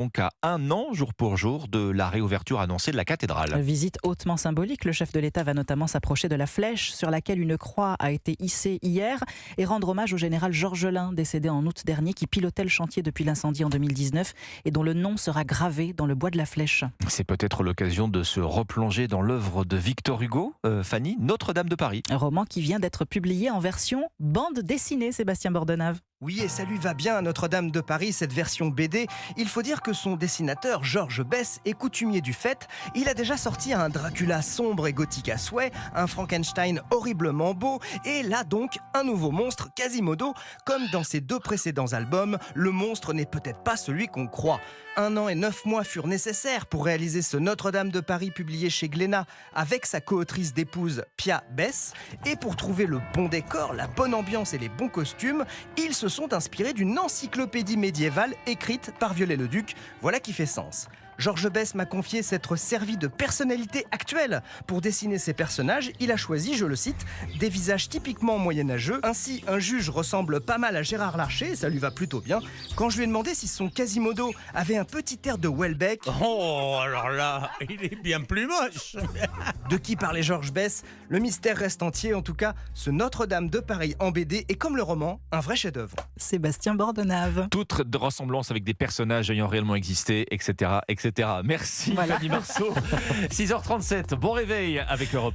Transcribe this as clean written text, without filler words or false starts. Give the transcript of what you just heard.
Donc à 1 an, jour pour jour, de la réouverture annoncée de la cathédrale. Visite hautement symbolique. Le chef de l'État va notamment s'approcher de la flèche sur laquelle une croix a été hissée hier et rendre hommage au général Georges Lain, décédé en août dernier, qui pilotait le chantier depuis l'incendie en 2019 et dont le nom sera gravé dans le bois de la flèche. C'est peut-être l'occasion de se replonger dans l'œuvre de Victor Hugo, Fanny, Notre-Dame de Paris. Un roman qui vient d'être publié en version bande dessinée, Sébastien Bordenave. Oui, et ça lui va bien à Notre-Dame de Paris, cette version BD. Il faut dire que son dessinateur, Georges Besse, est coutumier du fait. Il a déjà sorti un Dracula sombre et gothique à souhait, un Frankenstein horriblement beau, et là donc, un nouveau monstre, Quasimodo. Comme dans ses 2 précédents albums, le monstre n'est peut-être pas celui qu'on croit. 1 an et 9 mois furent nécessaires pour réaliser ce Notre-Dame de Paris publié chez Glénat avec sa co-autrice d'épouse Pia Besse. Et pour trouver le bon décor, la bonne ambiance et les bons costumes, ils se sont inspirés d'une encyclopédie médiévale écrite par Viollet-le-Duc. Voilà qui fait sens. Georges Besse m'a confié s'être servi de personnalités actuelles. Pour dessiner ses personnages, il a choisi, je le cite, des visages typiquement moyenâgeux. Ainsi, un juge ressemble pas mal à Gérard Larcher, ça lui va plutôt bien. Quand je lui ai demandé si son Quasimodo avait un petit air de Welbeck... Oh, alors là, il est bien plus moche. De qui parlait Georges Besse? Le mystère reste entier. En tout cas, ce Notre-Dame de Paris en BD est comme le roman, un vrai chef-d'œuvre. Sébastien Bordenave. Toute de ressemblance avec des personnages ayant réellement existé, etc. etc. Merci Voilà. Fanny Marceau. 6h37, bon réveil avec Europe.